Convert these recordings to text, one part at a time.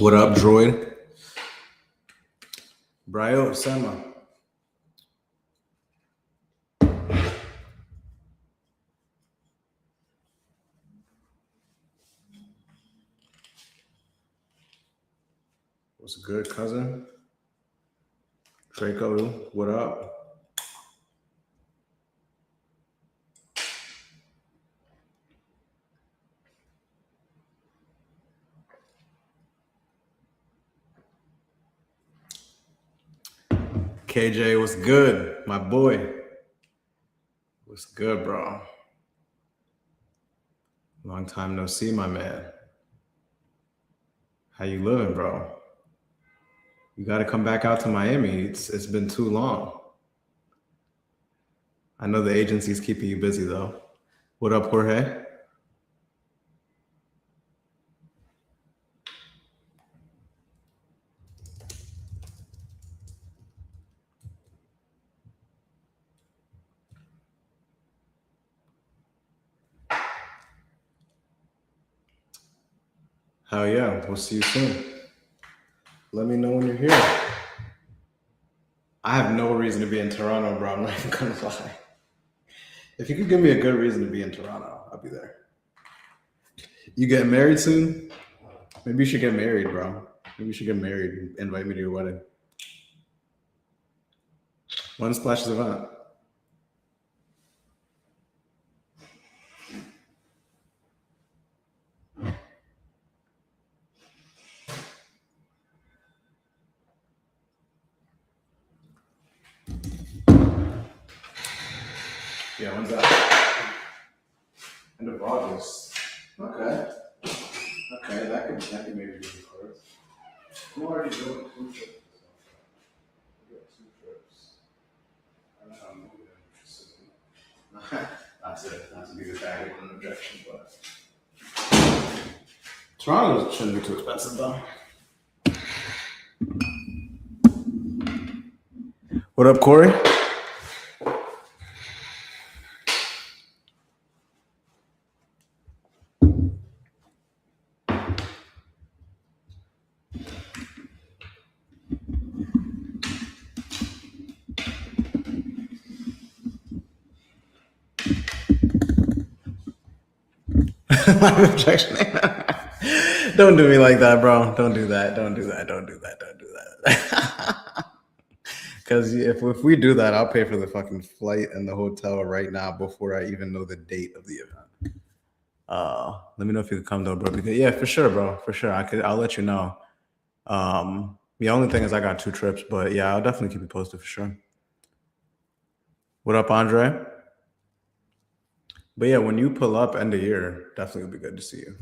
What up, droid? Brio, Sama. What's good, cousin? Draco, what up? KJ, what's good, my boy? What's good, bro? Long time no see, my man. How you living, bro? You got to come back out to Miami. It's been too long. I know the agency's keeping you busy though. What up, Jorge? Hell yeah, we'll see you soon. Let me know when you're here. I have no reason to be in Toronto, bro. I'm not even gonna lie. If you could give me a good reason to be in Toronto, I'll be there. You getting married soon? Maybe you should get married, bro. Maybe you should get married and invite me to your wedding. When's Splash's event? Yeah, when's that? End of August. Okay. Okay, that could maybe be the first. I'm already doing 2 trips. I got 2 trips. I know I'm moving soon. Not to be the guy with an objection, but Toronto shouldn't be too expensive though. What up, Corey? My objection. Don't do me like that, bro. Don't do that. Don't do that. Don't do that. Don't do that. Because if we do that, I'll pay for the fucking flight and the hotel right now before I even know the date of the event. Let me know if you could come though, bro. Because, yeah, for sure, bro. For sure. I'll let you know. The only thing is I got 2 trips, but yeah, I'll definitely keep you posted for sure. What up, Andre? But yeah, when you pull up end of year, definitely would be good to see you.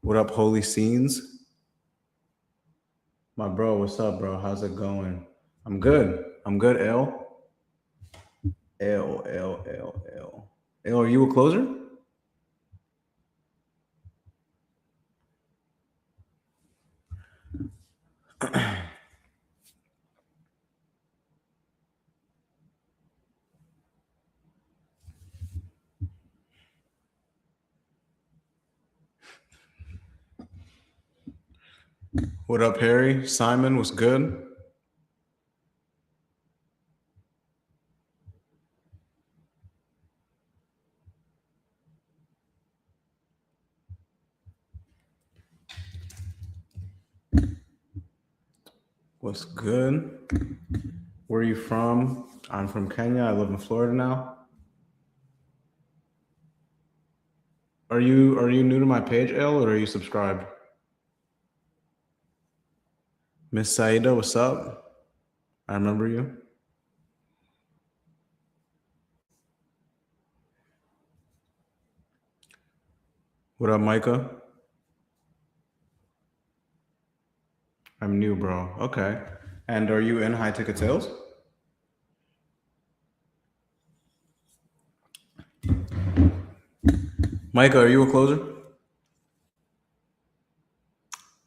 What up, Holy Scenes? My bro, what's up, bro? How's it going? I'm good. I'm good, L. L, L, L, L. L, are you a closer? What up, Harry? Simon, what's good? What's good? Where are you from? I'm from Kenya. I live in Florida now. Are you new to my page, L, or are you subscribed? Miss Saida, what's up? I remember you. What up, Micah? I'm new, bro. Okay. And are you in high ticket sales? Micah, are you a closer?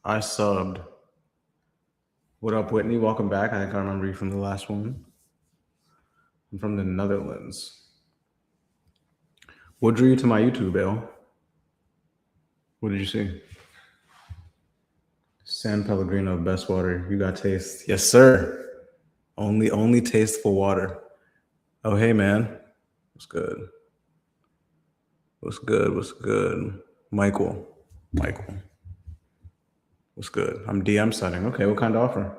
I subbed. What up, Whitney? Welcome back. I think I remember you from the last one. I'm from the Netherlands. What drew you to my YouTube, Bill? What did you see? San Pellegrino, best water. You got taste. Yes, sir. Only tasteful water. Oh, hey, man. What's good? What's good? What's good? Michael. Michael. What's good? I'm DM setting. Okay, what kind of offer?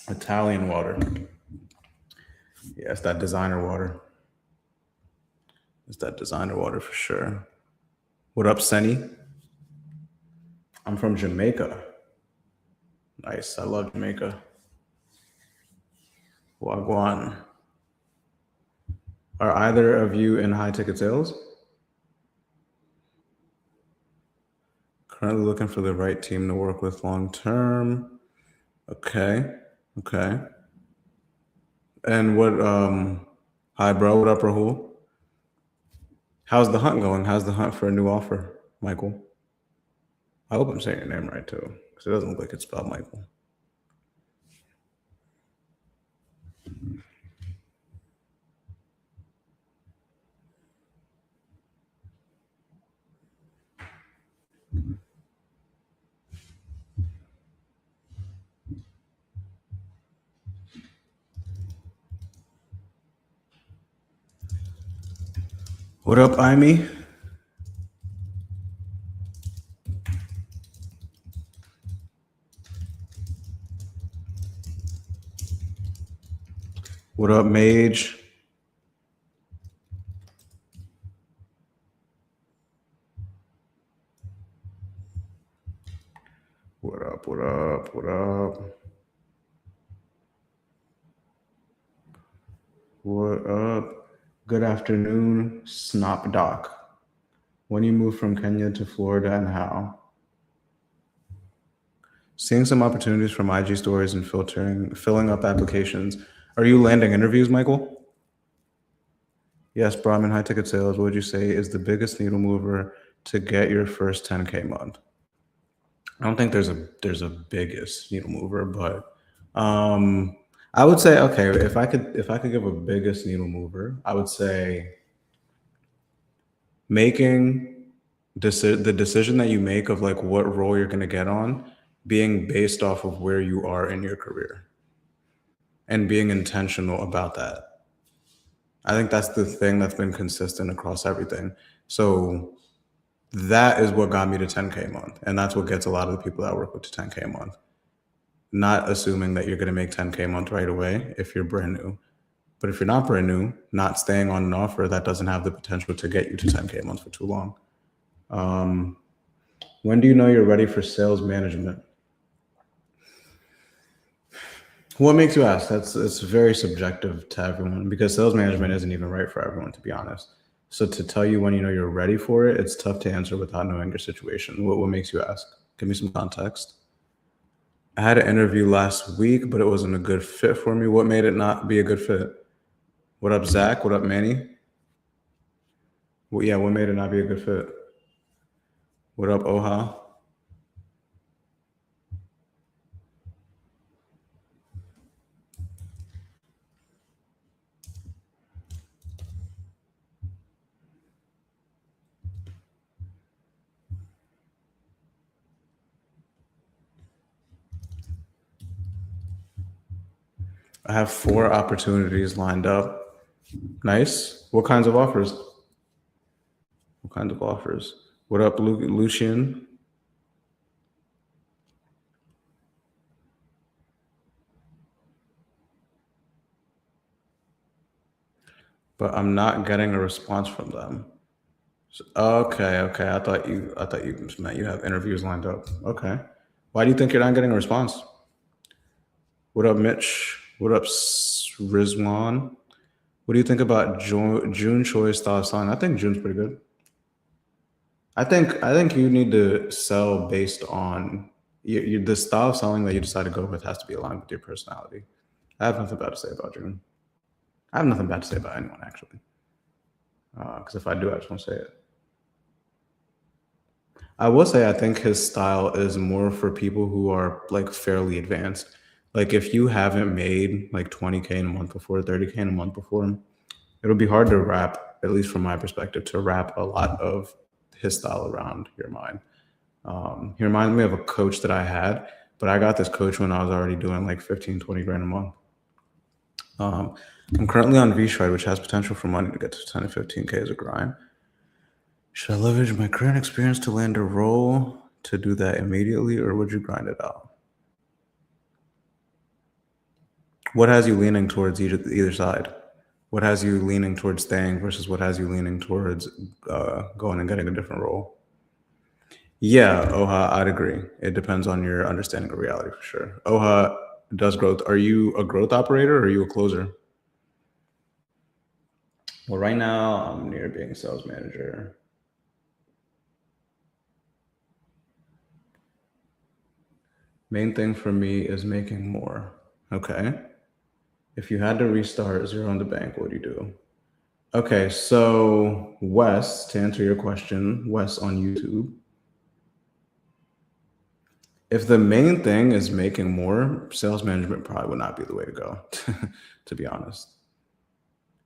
Italian water. Yeah, it's that designer water. It's that designer water for sure. What up, Senny? I'm from Jamaica. Nice. I love Jamaica. Wagwan. Are either of you in high ticket sales? Currently looking for the right team to work with long term. Okay. Okay. And what hi bro, what up, Rahul? How's the hunt going? How's the hunt for a new offer, Michael? I hope I'm saying your name right too, because it doesn't look like it's spelled Michael. What up, Amy? What up, Mage? What up, what up, what up? What up? Good afternoon, Snop Doc. When you moved from Kenya to Florida and how? Seeing some opportunities from IG stories and filling up applications. Are you landing interviews, Michael? Yes, bro, I'm in high ticket sales. What would you say is the biggest needle mover to get your first 10K month? I don't think there's a biggest needle mover, but I would say, okay, if I could give a biggest needle mover, I would say making the decision that you make of like what role you're going to get on being based off of where you are in your career and being intentional about that. I think that's the thing that's been consistent across everything. So that is what got me to 10K a month. And that's what gets a lot of the people that I work with to 10K a month. Not assuming that you're going to make 10K a month right away if you're brand new. But if you're not brand new, not staying on an offer that doesn't have the potential to get you to 10K a month for too long. When do you know you're ready for sales management? What makes you ask? It's very subjective to everyone because sales management isn't even right for everyone, to be honest. So to tell you when you know you're ready for it, it's tough to answer without knowing your situation. What makes you ask? Give me some context. I had an interview last week, but it wasn't a good fit for me. What made it not be a good fit? What up, Zach? What up, Manny? Well, yeah, what made it not be a good fit? What up, Oha? I have 4 opportunities lined up. Nice. What kinds of offers? What kinds of offers? What up, Lucian? But I'm not getting a response from them. Okay. I thought you meant you have interviews lined up. Okay. Why do you think you're not getting a response? What up, Mitch? What up, Rizwan? What do you think about June Choi's style selling? I think June's pretty good. I think you need to sell based on the style of selling that you decide to go with has to be aligned with your personality. I have nothing bad to say about June. I have nothing bad to say about anyone actually. Because if I do, I just won't say it. I will say I think his style is more for people who are like fairly advanced. Like if you haven't made like 20K in a month before, 30K in a month before, it'll be hard to wrap, at least from my perspective, to wrap a lot of his style around your mind. He reminds me of a coach that I had, but I got this coach when I was already doing like 15, 20 grand a month. Um, I'm currently on VStride, which has potential for money to get to 10 to 15K as a grind. Should I leverage my current experience to land a role to do that immediately, or would you grind it out? What has you leaning towards either side? What has you leaning towards staying versus what has you leaning towards going and getting a different role? Yeah, Oha, I'd agree. It depends on your understanding of reality for sure. Oha does growth. Are you a growth operator or are you a closer? Well, right now I'm near being a sales manager. Main thing for me is making more. Okay. If you had to restart zero in the bank, what do you do? Okay, so Wes, to answer your question, Wes on YouTube, if the main thing is making more, sales management probably would not be the way to go, to be honest.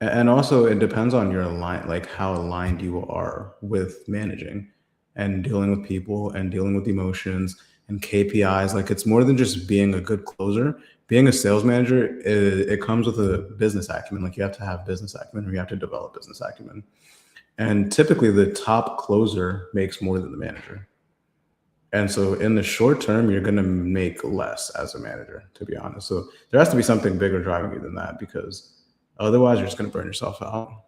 And also, it depends on your align, like how aligned you are with managing and dealing with people and dealing with emotions and KPIs. Like it's more than just being a good closer. Being a sales manager, it comes with a business acumen. Like you have to have business acumen, or you have to develop business acumen. And typically, the top closer makes more than the manager. And so, in the short term, you're going to make less as a manager, to be honest. So, there has to be something bigger driving you than that because otherwise, you're just going to burn yourself out.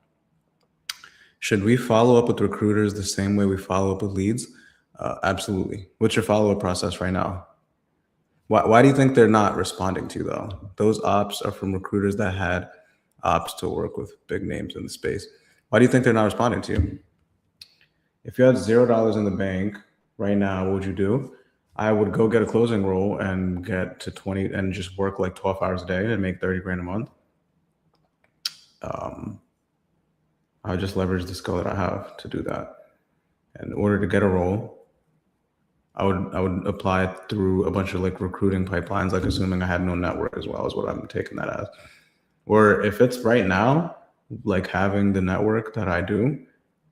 Should we follow up with recruiters the same way we follow up with leads? Absolutely. What's your follow up process right now? Why do you think they're not responding to you, though? Those ops are from recruiters that had ops to work with big names in the space. Why do you think they're not responding to you? If you had $0 in the bank right now, what would you do? I would go get a closing role and get to 20 and just work like 12 hours a day and make 30 grand a month. I would just leverage the skill that I have to do that. In order to get a role, I would apply it through a bunch of like recruiting pipelines, like assuming I had no network as well, is what I'm taking that as. Or if it's right now, like having the network that I do,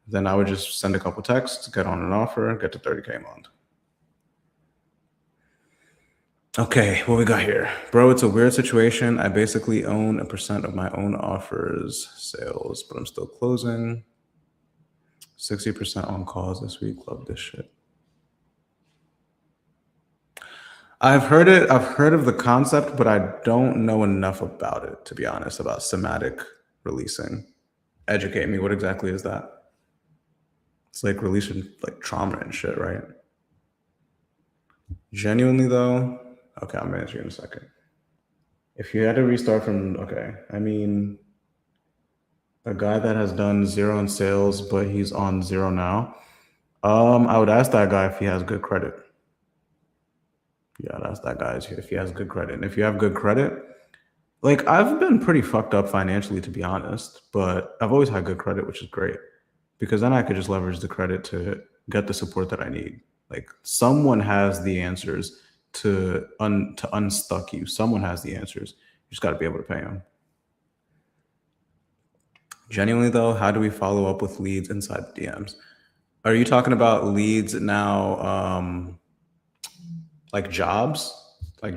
then I would just send a couple texts, get on an offer, get to 30K a month. Okay, what we got here? Bro, it's a weird situation. I basically own 1% of my own offers sales, but I'm still closing. 60% on calls this week. Love this shit. I've heard it. I've heard of the concept, but I don't know enough about it, to be honest, about somatic releasing. Educate me. What exactly is that? It's like releasing like trauma and shit, right? Genuinely though, okay, I'm gonna answer you in a second. If you had to restart from, okay, I mean, a guy that has done zero in sales, but he's on zero now. I would ask that guy if he has good credit. Yeah, that's that guy if he has good credit. And if you have good credit, like I've been pretty fucked up financially, to be honest, but I've always had good credit, which is great because then I could just leverage the credit to get the support that I need. Like someone has the answers to unstuck you. Someone has the answers. You just got to be able to pay them. Genuinely though, how do we follow up with leads inside the DMs? Are you talking about leads now, like jobs, or are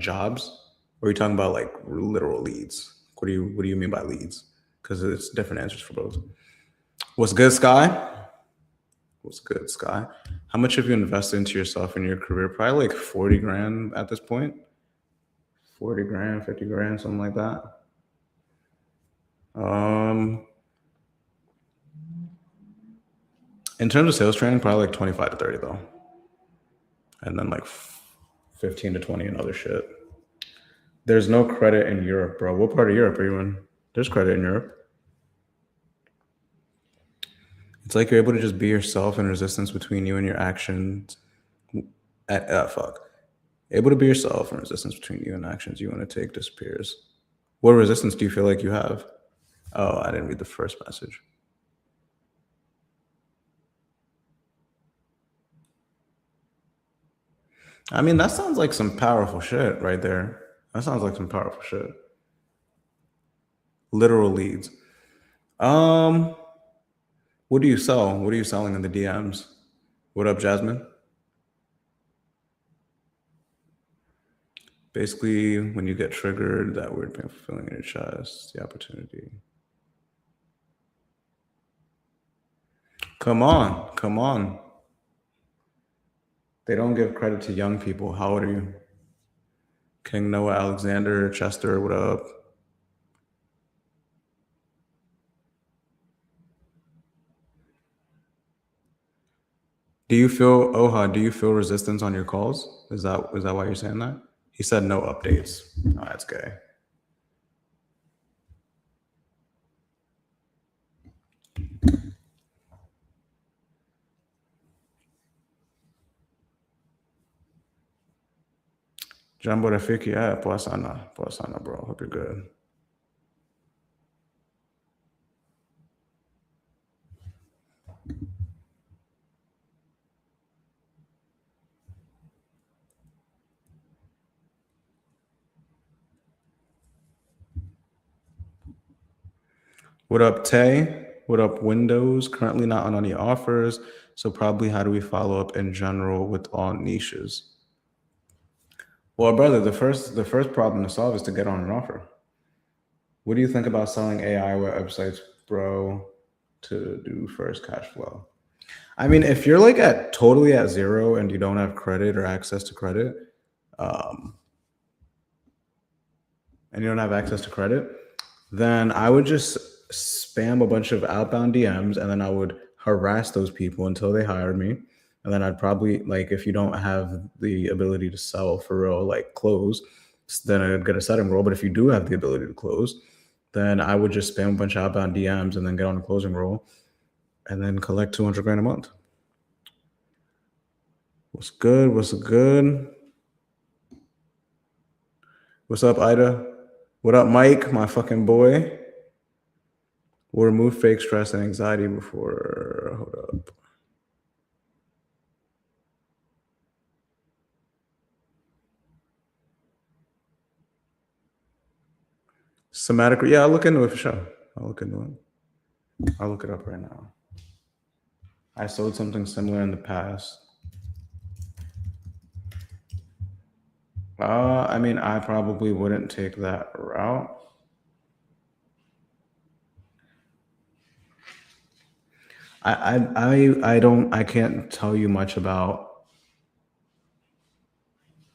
you talking about like literal leads? What do you mean by leads? Because it's different answers for both. What's good, Sky? What's good, Sky? How much have you invested into yourself in your career? Probably like 40 grand at this point. 40 grand, 50 grand, something like that. In terms of sales training, probably like 25 to 30 though. And then like 15 to 20 and other shit. There's no credit in Europe, bro. What part of Europe are you in? There's credit in Europe. It's like you're able to just be yourself and resistance between you and your actions. Fuck. Able to be yourself and resistance between you and actions you want to take disappears. What resistance do you feel like you have? Oh, I didn't read the first message. I mean, that sounds like some powerful shit right there. That sounds like some powerful shit. Literal leads. Um, what do you sell? What are you selling in the DMs? What up, Jasmine? Basically, when you get triggered, that weird pain feeling in your chest, the opportunity. Come on, come on. They don't give credit to young people. How old are you? King Noah Alexander, Chester, what up? Do you feel Oha? Do you feel resistance on your calls? Is that why you're saying that? He said no updates. Oh, that's gay. Jambo Rafiki, poa sana, bro. Hope you're good. What up, Tay? What up, Windows? Currently not on any offers, so probably how do we follow up in general with all niches? Well, brother, the first problem to solve is to get on an offer. What do you think about selling AI websites, bro, to do first cash flow? I mean, if you're like totally at zero and you don't have credit or access to credit, and you don't have access to credit, then I would just spam a bunch of outbound DMs and then I would harass those people until they hired me. And then I'd probably, like, if you don't have the ability to sell for real, like close, then I'd get a setting roll. But if you do have the ability to close, then I would just spam a bunch of outbound DMs and then get on a closing roll and then collect 200 grand a month. What's good? What's good? What's up, Ida? What up, Mike, my fucking boy? We'll remove fake stress and anxiety before. Hold up. Somatic. Yeah, I'll look into it for sure. I'll look into it. I'll look it up right now. I sold something similar in the past. I mean, I probably wouldn't take that route. I can't tell you much about,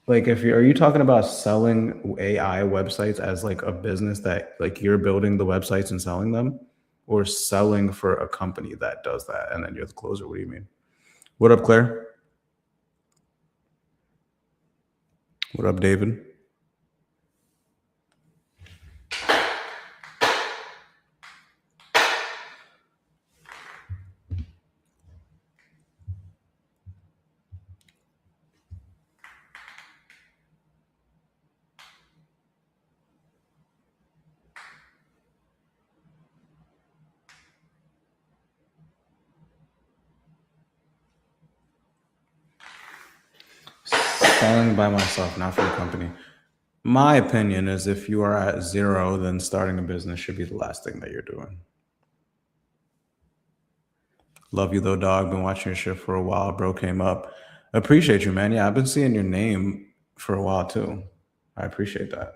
like, are you talking about selling AI websites as like a business that like you're building the websites and selling them, or selling for a company that does that and then you're the closer? What do you mean? What up, Claire? What up, David? Selling by myself, not for a company. My opinion is if you are at zero, then starting a business should be the last thing that you're doing. Love you though, dog. Been watching your shit for a while. Bro came up. Appreciate you, man. Yeah, I've been seeing your name for a while too. I appreciate that.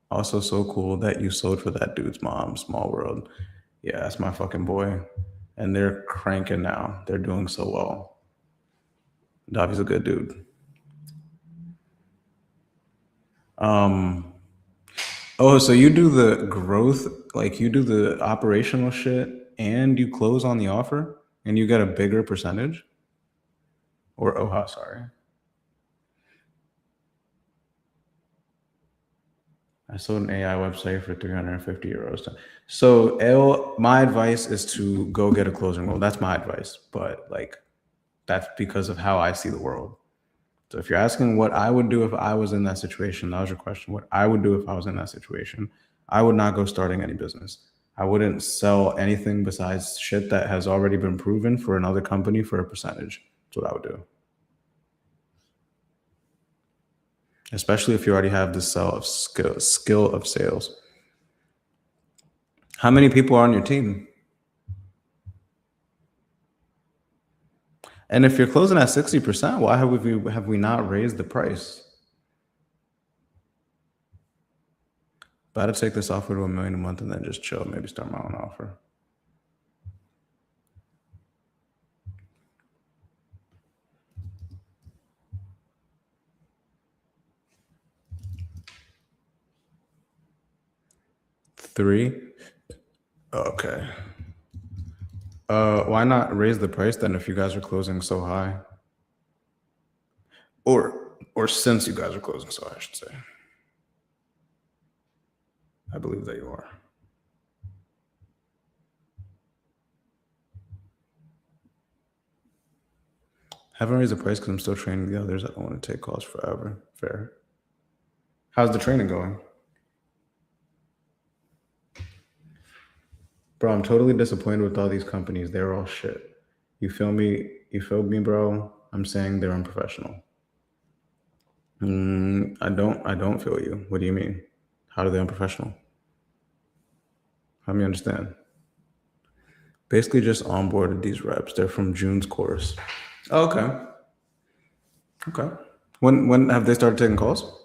Also, so cool that you sold for that dude's mom. Small world. Yeah, that's my fucking boy. And they're cranking now. They're doing so well. Davi's a good dude. Oh, so you do the growth, like you do the operational shit and you close on the offer and you get a bigger percentage? Or Oha, sorry. I sold an AI website for 350 euros. So my advice is to go get a closing role. That's my advice. But like that's because of how I see the world. So if you're asking what I would do if I was in that situation, that was your question. What I would do if I was in that situation, I would not go starting any business. I wouldn't sell anything besides shit that has already been proven for another company for a percentage. That's what I would do. especially if you already have the skill of sales. How many people are on your team? And if you're closing at 60%, why have we not raised the price? About to take this offer to $1 million a month and then just chill. Maybe start my own offer. Three. Okay. Why not raise the price then if you guys are closing so high? Or since you guys are closing so high, I should say. I believe that you are. Haven't raised the price because I'm still training the others. I don't want to take calls forever. Fair. How's the training going? Bro, I'm totally disappointed with all these companies. They're all shit. You feel me? You feel me, bro? I'm saying they're unprofessional. I don't feel you. What do you mean? How are they unprofessional? Help me understand. Basically just onboarded these reps. They're from June's course. Oh, okay. Okay. When have they started taking calls?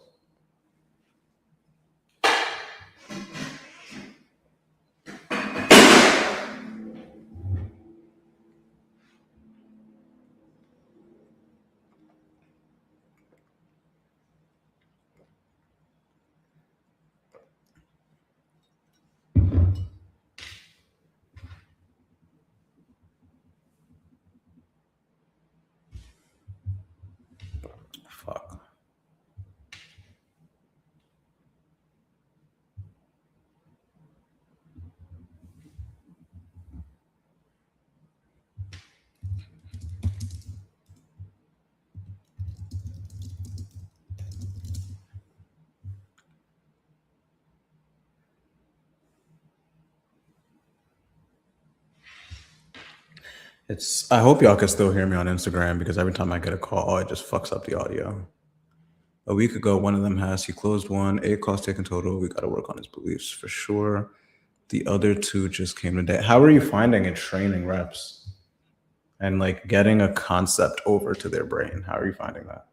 Fuck. I hope y'all can still hear me on Instagram because every time I get a call, it just fucks up the audio. A week ago, one of them he closed one, 8 calls taken total. We got to work on his beliefs for sure. The other 2 just came today. How are you finding it training reps and like getting a concept over to their brain? How are you finding that?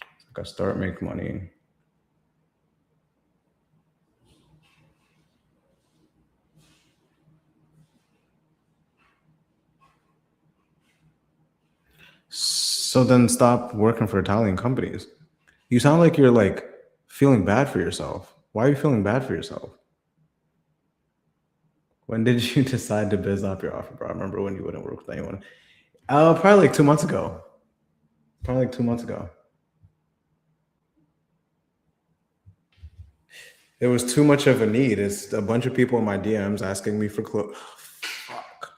Like I start make money. So then stop working for Italian companies. You sound like you're like feeling bad for yourself. Why are you feeling bad for yourself? When did you decide to biz up your offer, bro? I remember when you wouldn't work with anyone. Probably like 2 months ago. Probably like 2 months ago. It was too much of a need. It's a bunch of people in my DMs asking me for clothes. Fuck.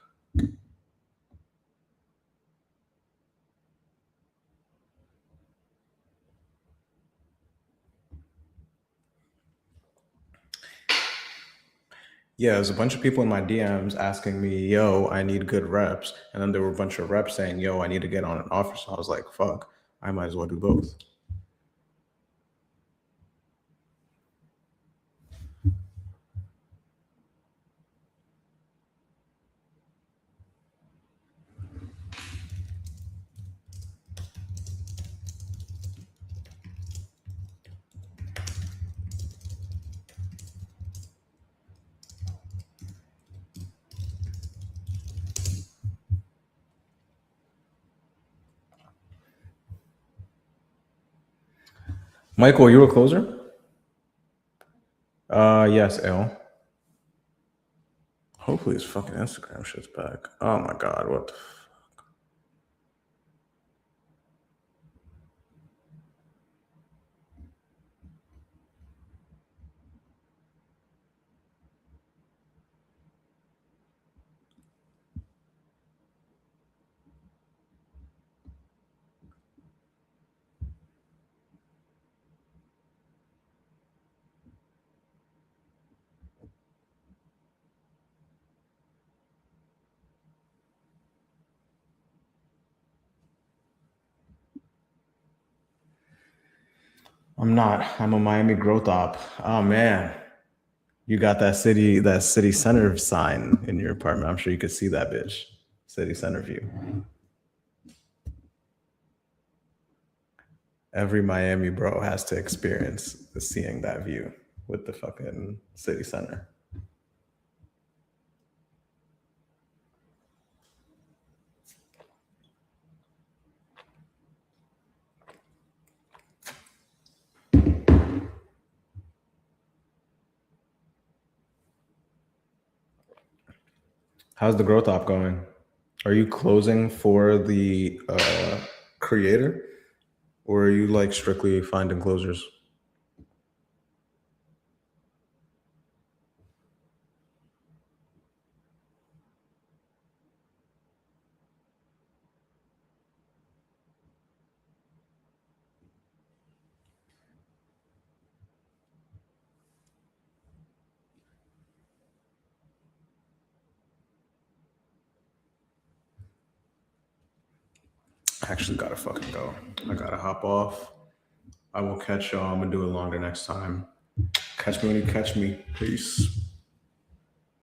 Yeah, there's a bunch of people in my DMs asking me, yo, I need good reps. And then there were a bunch of reps saying, yo, I need to get on an offer. So I was like, fuck, I might as well do both. Michael, you a closer? Yes, L. Hopefully his fucking Instagram shit's back. Oh my god, what the fuck? I'm not. I'm a Miami growth op. Oh man. You got that city center sign in your apartment. I'm sure you could see that bitch. City center view. Every Miami bro has to experience seeing that view with the fucking city center. How's the growth op going? Are you closing for the creator, or are you like strictly finding closers? I actually gotta fucking go. I gotta hop off. I will catch y'all. I'm gonna do it longer next time. Catch me when you catch me. Peace.